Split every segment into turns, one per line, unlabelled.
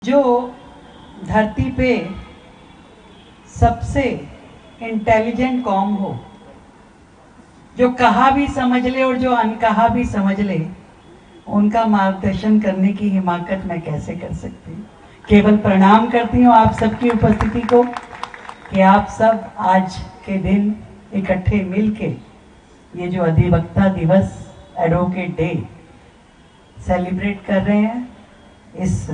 जो धरती पे सबसे इंटेलिजेंट कौम हो, जो कहा भी समझ ले और जो अनकहा भी समझ ले, उनका मार्गदर्शन करने की हिमाकत मैं कैसे कर सकती हूँ। केवल प्रणाम करती हूँ आप सबकी उपस्थिति को कि आप सब आज के दिन इकट्ठे मिलके ये जो अधिवक्ता दिवस एडवोकेट डे सेलिब्रेट कर रहे हैं। इस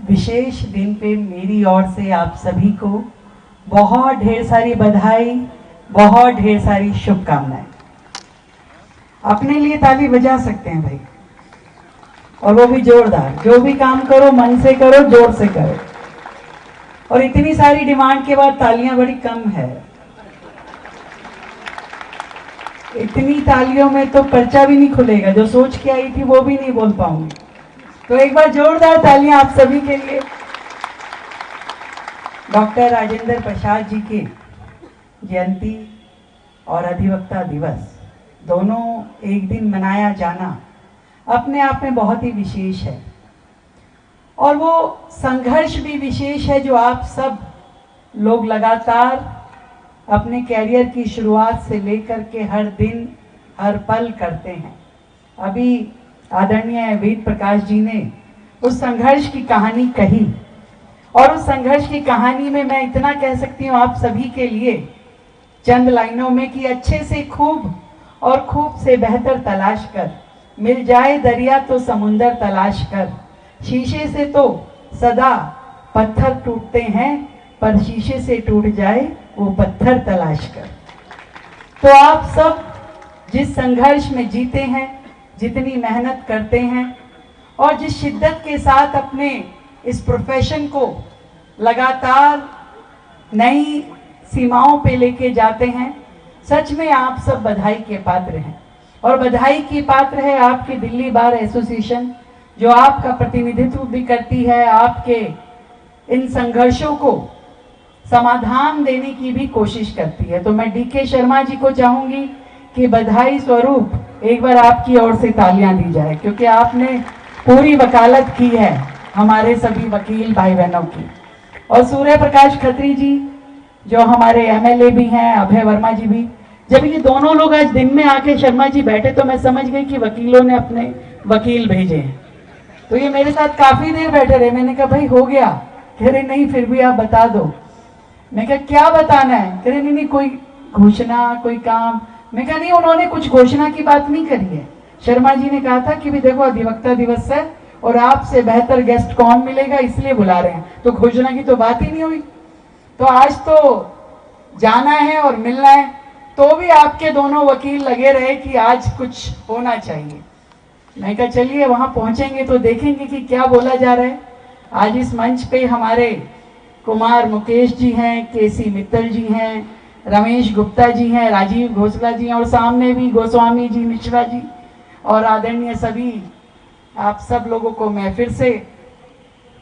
विशेष दिन पे मेरी ओर से आप सभी को बहुत ढेर सारी बधाई, बहुत ढेर सारी शुभकामनाएं। अपने लिए ताली बजा सकते हैं भाई, और वो भी जोरदार। जो भी काम करो मन से करो, जोर से करो। और इतनी सारी डिमांड के बाद तालियां बड़ी कम है। इतनी तालियों में तो पर्चा भी नहीं खुलेगा। जो सोच के आई थी वो भी नहीं बोल पाऊंगी। तो एक बार जोरदार तालियां आप सभी के लिए। डॉक्टर राजेंद्र प्रसाद जी की जयंती और अधिवक्ता दिवस दोनों एक दिन मनाया जाना अपने आप में बहुत ही विशेष है, और वो संघर्ष भी विशेष है जो आप सब लोग लगातार अपने कैरियर की शुरुआत से लेकर के हर दिन हर पल करते हैं। अभी आदरणीय वेद प्रकाश जी ने उस संघर्ष की कहानी कही, और उस संघर्ष की कहानी में मैं इतना कह सकती हूँ आप सभी के लिए चंद लाइनों में कि अच्छे से खूब और खूब से बेहतर तलाश कर, मिल जाए दरिया तो समुंदर तलाश कर, शीशे से तो सदा पत्थर टूटते हैं, पर शीशे से टूट जाए वो पत्थर तलाश कर। तो आप सब जिस संघर्ष में जीते हैं, जितनी मेहनत करते हैं और जिस शिद्दत के साथ अपने इस प्रोफेशन को लगातार नई सीमाओं पे लेके जाते हैं, सच में आप सब बधाई के पात्र हैं। और बधाई की पात्र है आपकी दिल्ली बार एसोसिएशन, जो आपका प्रतिनिधित्व भी करती है, आपके इन संघर्षों को समाधान देने की भी कोशिश करती है। तो मैं डीके शर्मा जी को चाहूंगी कि बधाई स्वरूप एक बार आपकी ओर से तालियां दी जाए, क्योंकि आपने पूरी वकालत की है हमारे सभी वकील भाई बहनों की। और सूर्य प्रकाश खत्री जी जो हमारे एमएलए भी हैं, अभय वर्मा जी भी। जब ये दोनों लोग आज दिन में आके शर्मा जी बैठे तो मैं समझ गई कि वकीलों ने अपने वकील भेजे हैं। तो ये मेरे साथ काफी देर बैठे रहे। मैंने कहा भाई हो गया? कह रहे नहीं, फिर भी आप बता दो। मैं कहा क्या बताना है? कह रहे नहीं, कोई घोषणा, कोई काम। मैं कहा नहीं, उन्होंने कुछ घोषणा की बात नहीं करी है। शर्मा जी ने कहा था कि भी देखो अधिवक्ता दिवस है और आपसे बेहतर गेस्ट कौन मिलेगा, इसलिए बुला रहे हैं। तो घोषणा की तो बात ही नहीं हुई। तो आज तो जाना है और मिलना है, तो भी आपके दोनों वकील लगे रहे कि आज कुछ होना चाहिए। मैं कहा चलिए वहां पहुंचेंगे तो देखेंगे कि क्या बोला जा रहा है। आज इस मंच पे हमारे कुमार मुकेश जी हैं, केसी मित्तल जी हैं, रमेश गुप्ता जी हैं, राजीव घोषला जी हैं, और सामने भी गोस्वामी जी, मिश्रा जी और आदरणीय सभी आप सब लोगों को मैं फिर से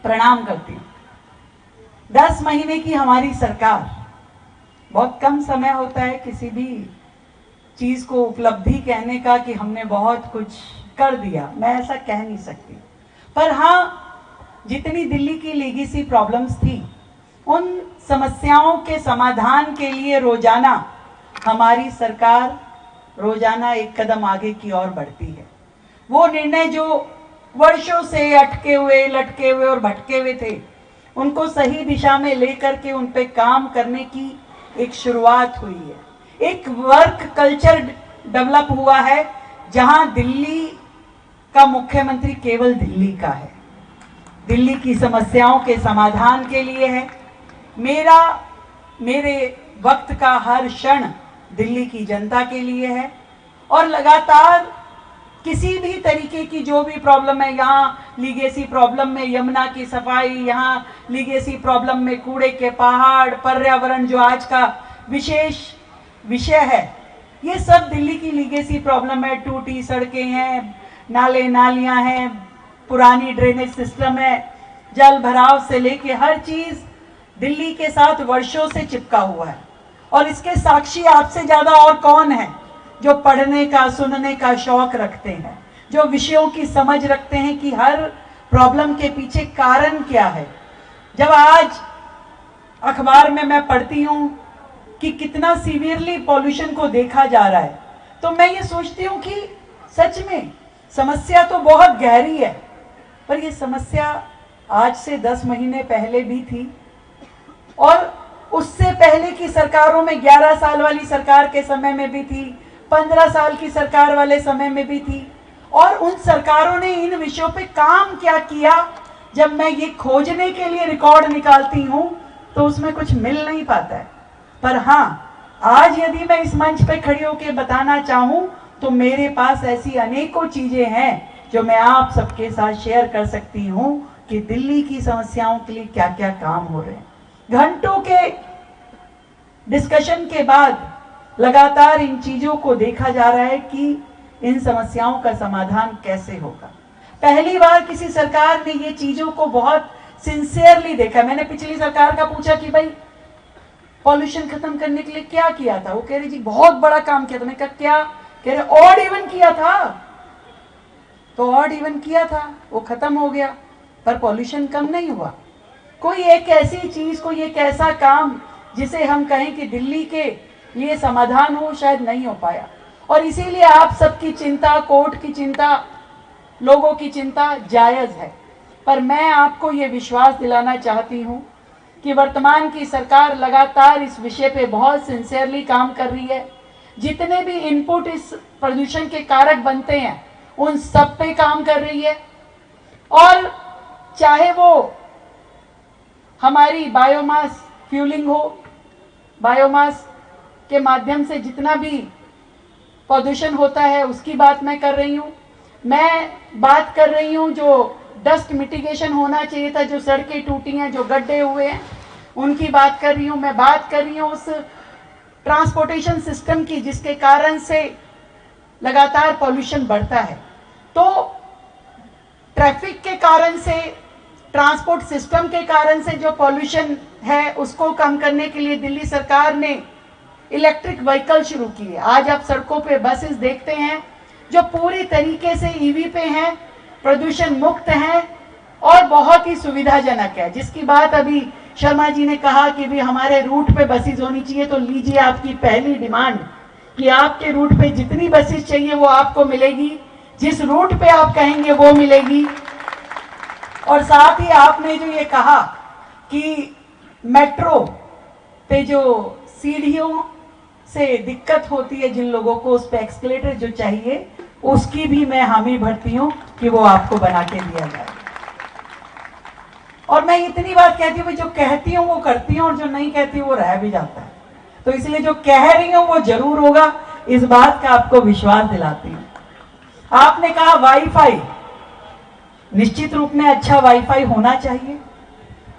प्रणाम करती हूँ। 10 महीने की हमारी सरकार, बहुत कम समय होता है किसी भी चीज को उपलब्धि कहने का कि हमने बहुत कुछ कर दिया। मैं ऐसा कह नहीं सकती, पर हाँ जितनी दिल्ली की लीगेसी प्रॉब्लम्स थी, उन समस्याओं के समाधान के लिए रोजाना हमारी सरकार रोजाना एक कदम आगे की ओर बढ़ती है। वो निर्णय जो वर्षों से अटके हुए, लटके हुए और भटके हुए थे, उनको सही दिशा में लेकर के उन पे काम करने की एक शुरुआत हुई है। एक वर्क कल्चर डेवलप हुआ है जहां दिल्ली का मुख्यमंत्री केवल दिल्ली का है, दिल्ली की समस्याओं के समाधान के लिए है। मेरे वक्त का हर क्षण दिल्ली की जनता के लिए है, और लगातार किसी भी तरीके की जो भी प्रॉब्लम है, यहाँ लीगेसी प्रॉब्लम में यमुना की सफाई, यहाँ लीगेसी प्रॉब्लम में कूड़े के पहाड़, पर्यावरण जो आज का विशेष विषय है, ये सब दिल्ली की लीगेसी प्रॉब्लम है। टूटी सड़कें हैं, नाले नालियां हैं, पुरानी ड्रेनेज सिस्टम है, जल भराव से लेके हर चीज दिल्ली के साथ वर्षों से चिपका हुआ है। और इसके साक्षी आपसे ज्यादा और कौन है जो पढ़ने का, सुनने का शौक रखते हैं, जो विषयों की समझ रखते हैं कि हर प्रॉब्लम के पीछे कारण क्या है, जब आज अखबार में मैं पढ़ती हूँ कि कितना सीवियरली पॉल्यूशन को देखा जा रहा है, तो मैं ये सोचती हूँ कि सच में समस्या तो बहुत गहरी है, पर ये समस्या आज से 10 महीने पहले भी थी और उससे पहले की सरकारों में 11 साल वाली सरकार के समय में भी थी, 15 साल की सरकार वाले समय में भी थी। और उन सरकारों ने इन विषयों पे काम क्या किया, जब मैं ये खोजने के लिए रिकॉर्ड निकालती हूँ तो उसमें कुछ मिल नहीं पाता है। पर हाँ, आज यदि मैं इस मंच पे खड़ी होकर बताना चाहूँ तो मेरे पास ऐसी अनेकों चीजें हैं जो मैं आप सबके साथ शेयर कर सकती हूँ कि दिल्ली की समस्याओं के लिए क्या क्या काम हो रहे हैं। घंटों के डिस्कशन के बाद लगातार इन चीजों को देखा जा रहा है कि इन समस्याओं का समाधान कैसे होगा। पहली बार किसी सरकार ने ये चीजों को बहुत सिंसियरली देखा। मैंने पिछली सरकार का पूछा कि भाई पॉल्यूशन खत्म करने के लिए क्या किया था, वो कह रही जी बहुत बड़ा काम किया था। मैंने कहा क्या? कह रहे ऑड इवन किया था। तो ऑड इवन किया था, वो खत्म हो गया, पर पॉल्यूशन कम नहीं हुआ। कोई एक ऐसी चीज, कोई एक ऐसा काम जिसे हम कहें कि दिल्ली के लिए समाधान हो, शायद नहीं हो पाया। और इसीलिए आप सबकी चिंता, कोर्ट की चिंता, लोगों की चिंता जायज है। पर मैं आपको ये विश्वास दिलाना चाहती हूँ कि वर्तमान की सरकार लगातार इस विषय पे बहुत सिंसियरली काम कर रही है। जितने भी इनपुट इस प्रदूषण के कारक बनते हैं उन सब पे काम कर रही है। और चाहे वो हमारी बायोमास फ्यूलिंग हो, बायोमास के माध्यम से जितना भी प्रदूषण होता है उसकी बात मैं कर रही हूँ। मैं बात कर रही हूँ जो डस्ट मिटिगेशन होना चाहिए था, जो सड़कें टूटी हैं, जो गड्ढे हुए हैं, उनकी बात कर रही हूँ। मैं बात कर रही हूँ उस ट्रांसपोर्टेशन सिस्टम की जिसके कारण से लगातार पॉल्यूशन बढ़ता है। तो ट्रैफिक के कारण से, ट्रांसपोर्ट सिस्टम के कारण से जो पॉल्यूशन है उसको कम करने के लिए दिल्ली सरकार ने इलेक्ट्रिक व्हीकल शुरू किए। आज आप सड़कों पे बसेस देखते हैं जो पूरी तरीके से ईवी पे हैं, प्रदूषण मुक्त हैं और बहुत ही सुविधाजनक है। जिसकी बात अभी शर्मा जी ने कहा कि भी हमारे रूट पे बसेस होनी चाहिए, तो लीजिए आपकी पहली डिमांड कि आपके रूट पे जितनी बसेस चाहिए वो आपको मिलेगी, जिस रूट पे आप कहेंगे वो मिलेगी। और साथ ही आपने जो ये कहा कि मेट्रो पे जो सीढ़ियों से दिक्कत होती है जिन लोगों को, उस पे एक्सकलेटर जो चाहिए, उसकी भी मैं हामी भरती हूँ कि वो आपको बना के दिया जाए। और मैं इतनी बात कहती हूँ, जो कहती हूँ वो करती हूँ और जो नहीं कहती वो रह भी जाता है। तो इसलिए जो कह रही हूँ वो जरूर होगा, इस बात का आपको विश्वास दिलाती हूँ। आपने कहा वाईफाई, निश्चित रूप में अच्छा वाईफाई होना चाहिए।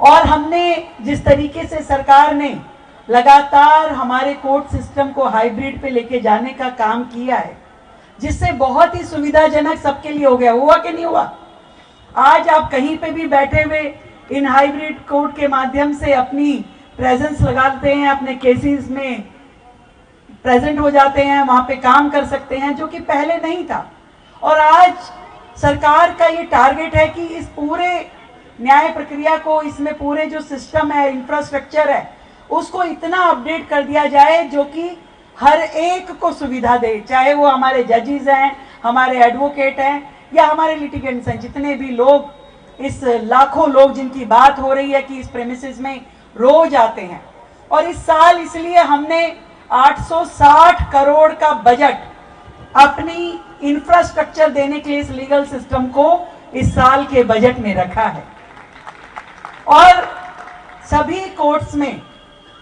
और हमने जिस तरीके से सरकार ने लगातार हमारे कोर्ट सिस्टम को हाइब्रिड पे लेके जाने का काम किया है, जिससे बहुत ही सुविधाजनक सबके लिए हो गया। हुआ कि नहीं हुआ? आज आप कहीं पे भी बैठे हुए इन हाइब्रिड कोर्ट के माध्यम से अपनी प्रेजेंस लगाते हैं, अपने केसेस में प्रेजेंट हो जाते हैं, वहां पे काम कर सकते हैं, जो कि पहले नहीं था। और आज सरकार का ये टारगेट है कि इस पूरे न्याय प्रक्रिया को, इसमें पूरे जो सिस्टम है, इंफ्रास्ट्रक्चर है, उसको इतना अपडेट कर दिया जाए जो कि हर एक को सुविधा दे, चाहे वो हमारे जजेस हैं, हमारे एडवोकेट हैं या हमारे लिटिगेंट्स हैं, जितने भी लोग, इस लाखों लोग जिनकी बात हो रही है कि इस प्रेमिसेस में रोज आते हैं। और इस साल इसलिए हमने 860 करोड़ का बजट अपनी इंफ्रास्ट्रक्चर देने के लिए इस लीगल सिस्टम को इस साल के बजट में रखा है। और सभी कोर्ट्स में,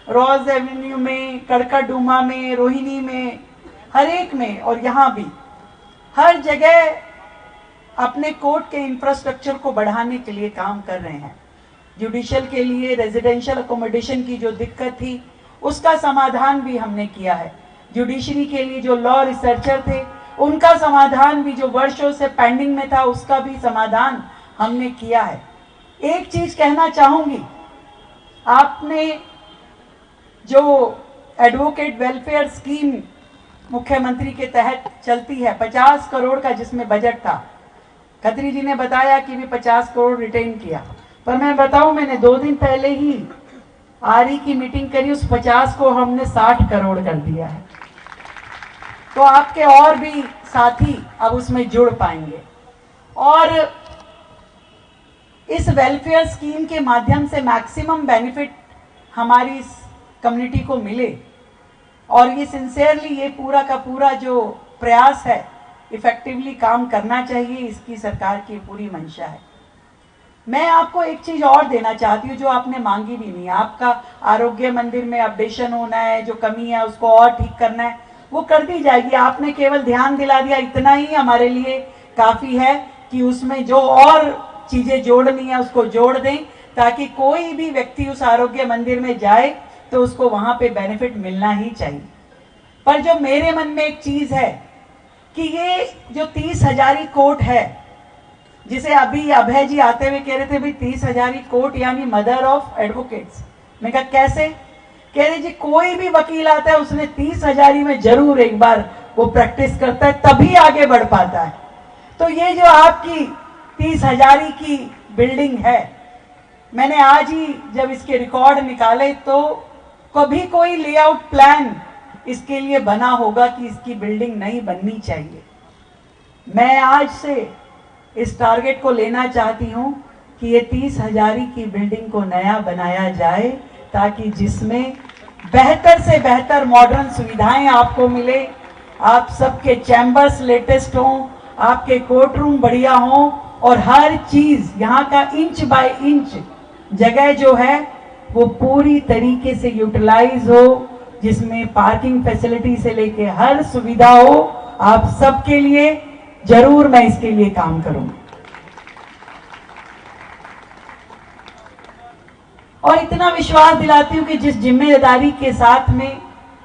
रोज एवेन्यू में, कड़कड़डूमा में, रोहिणी में, हर एक में और यहाँ भी, हर जगह अपने कोर्ट के इंफ्रास्ट्रक्चर को बढ़ाने के लिए काम कर रहे हैं। जुडिशियल के लिए रेजिडेंशियल अकोमोडेशन की जो दिक्कत थी उसका समाधान भी हमने किया है। जुडिशरी के लिए जो लॉ रिसर्चर थे उनका समाधान भी, जो वर्षों से पेंडिंग में था, उसका भी समाधान हमने किया है। एक चीज कहना चाहूंगी, आपने जो एडवोकेट वेलफेयर स्कीम मुख्यमंत्री के तहत चलती है, 50 करोड़ का जिसमें बजट था, खत्री जी ने बताया कि भी 50 करोड़ रिटेन किया। पर मैं बताऊं, मैंने 2 दिन पहले ही आरई की मीटिंग करी, उस 50 को हमने 60 करोड़ कर दिया है। तो आपके और भी साथी अब उसमें जुड़ पाएंगे और इस वेलफेयर स्कीम के माध्यम से मैक्सिमम बेनिफिट हमारी इस कम्युनिटी को मिले और ये सिंसियरली ये पूरा का पूरा जो प्रयास है इफेक्टिवली काम करना चाहिए, इसकी सरकार की पूरी मंशा है। मैं आपको एक चीज और देना चाहती हूँ जो आपने मांगी भी नहीं। आपका आरोग्य मंदिर में अपडेशन होना है, जो कमी है उसको और ठीक करना है, वो कर दी जाएगी। आपने केवल ध्यान दिला दिया, इतना ही हमारे लिए काफी है कि उसमें जो और चीजें जोड़नी है उसको जोड़ दें, ताकि कोई भी व्यक्ति उस आरोग्य मंदिर में जाए तो उसको वहां पे बेनिफिट मिलना ही चाहिए। पर जो मेरे मन में एक चीज है कि ये जो 30,000 कोर्ट है, जिसे अभी अभय जी आते हुए कह रहे थे भाई 30,000 कोर्ट यानी मदर ऑफ एडवोकेट्स। मैं कहा कैसे? कह रहे जी कोई भी वकील आता है उसने 30,000 में जरूर एक बार वो प्रैक्टिस करता है, तभी आगे बढ़ पाता है। तो ये जो आपकी 30,000 की बिल्डिंग है, मैंने आज ही जब इसके रिकॉर्ड निकाले तो कभी कोई लेआउट प्लान इसके लिए बना होगा कि इसकी बिल्डिंग नहीं बननी चाहिए। मैं आज से इस टारगेट को लेना चाहती हूं कि ये 30,000 की बिल्डिंग को नया बनाया जाए, ताकि जिसमें बेहतर से बेहतर मॉडर्न सुविधाएं आपको मिले, आप सबके चैम्बर्स लेटेस्ट हों, आपके कोर्ट रूम बढ़िया हों और हर चीज यहाँ का इंच बाय इंच जगह जो है वो पूरी तरीके से यूटिलाइज हो, जिसमें पार्किंग फैसिलिटी से लेके हर सुविधा हो आप सबके लिए। जरूर मैं इसके लिए काम करूंगी और इतना विश्वास दिलाती हूं कि जिस जिम्मेदारी के साथ में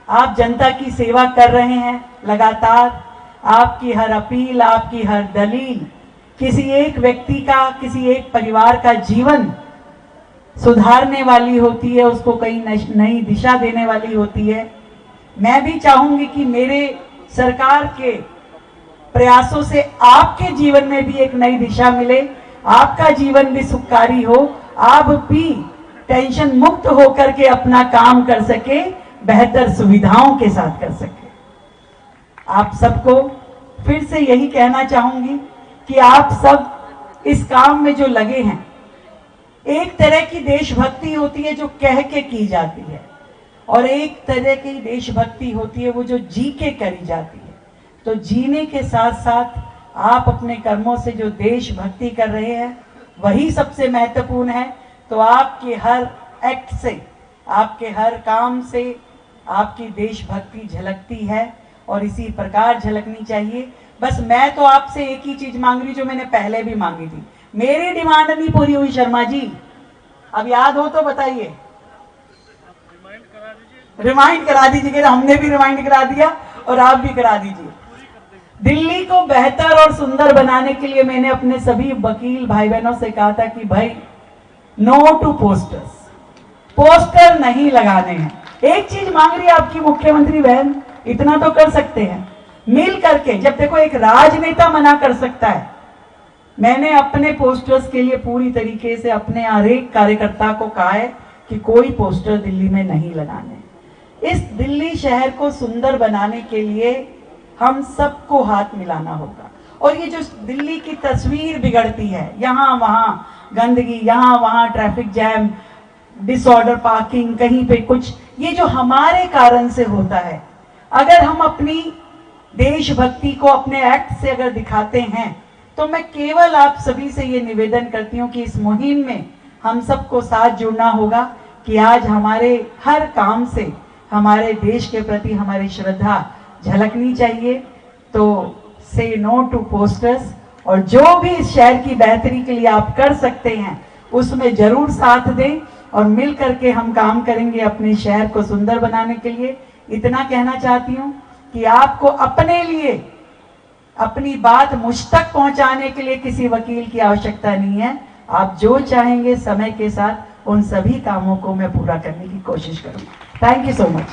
आप जनता की सेवा कर रहे हैं लगातार, आपकी हर अपील, आपकी हर दलील किसी एक व्यक्ति का, किसी एक परिवार का जीवन सुधारने वाली होती है, उसको कई नई दिशा देने वाली होती है। मैं भी चाहूंगी कि मेरे सरकार के प्रयासों से आपके जीवन में भी एक नई दिशा मिले, आपका जीवन भी सुखकारी हो, आप भी टेंशन मुक्त होकर के अपना काम कर सके, बेहतर सुविधाओं के साथ कर सके। आप सबको फिर से यही कहना चाहूंगी कि आप सब इस काम में जो लगे हैं, एक तरह की देशभक्ति होती है जो कह के की जाती है और एक तरह की देशभक्ति होती है वो जो जी के करी जाती है। तो जीने के साथ साथ आप अपने कर्मों से जो देशभक्ति कर रहे हैं वही सबसे महत्वपूर्ण है। तो आपके हर एक्ट से, आपके हर काम से आपकी देशभक्ति झलकती है और इसी प्रकार झलकनी चाहिए। बस मैं तो आपसे एक ही चीज मांग रही जो मैंने पहले भी मांगी थी। मेरी डिमांड नहीं पूरी हुई शर्मा जी, अब याद हो तो बताइए, रिमाइंड करा दीजिए। हमने भी रिमाइंड करा दिया और आप भी करा दीजिए। दिल्ली को बेहतर और सुंदर बनाने के लिए मैंने अपने सभी वकील भाई बहनों से कहा था कि भाई नो टू पोस्टर्स, पोस्टर नहीं लगाने हैं। एक चीज मांग रही है आपकी मुख्यमंत्री बहन, इतना तो कर सकते हैं मिल करके। जब देखो एक राजनेता मना कर सकता है, मैंने अपने पोस्टर्स के लिए पूरी तरीके से अपने हर एक कार्यकर्ता को कहा है कि कोई पोस्टर दिल्ली में नहीं लगाने। इस दिल्ली शहर को सुंदर बनाने के लिए हम सबको हाथ मिलाना होगा। और ये जो दिल्ली की तस्वीर बिगड़ती है, यहाँ वहाँ गंदगी, यहाँ वहाँ ट्रैफिक जैम, डिसऑर्डर पार्किंग, कहीं पे कुछ, ये जो हमारे कारण से होता है, अगर हम अपनी देशभक्ति को अपने एक्ट से अगर दिखाते हैं तो मैं केवल आप सभी से ये निवेदन करती हूँ कि इस मुहिम में हम सबको साथ जुड़ना होगा कि आज हमारे हर काम से हमारे देश के प्रति हमारी श्रद्धा झलकनी चाहिए। तो से नो टू पोस्टर्स, और जो भी इस शहर की बेहतरी के लिए आप कर सकते हैं उसमें जरूर साथ दें और मिल करके हम काम करेंगे अपने शहर को सुंदर बनाने के लिए। इतना कहना चाहती हूँ कि आपको अपने लिए अपनी बात मुझ तक पहुंचाने के लिए किसी वकील की आवश्यकता नहीं है। आप जो चाहेंगे समय के साथ उन सभी कामों को मैं पूरा करने की कोशिश करूंगा। Thank you so much.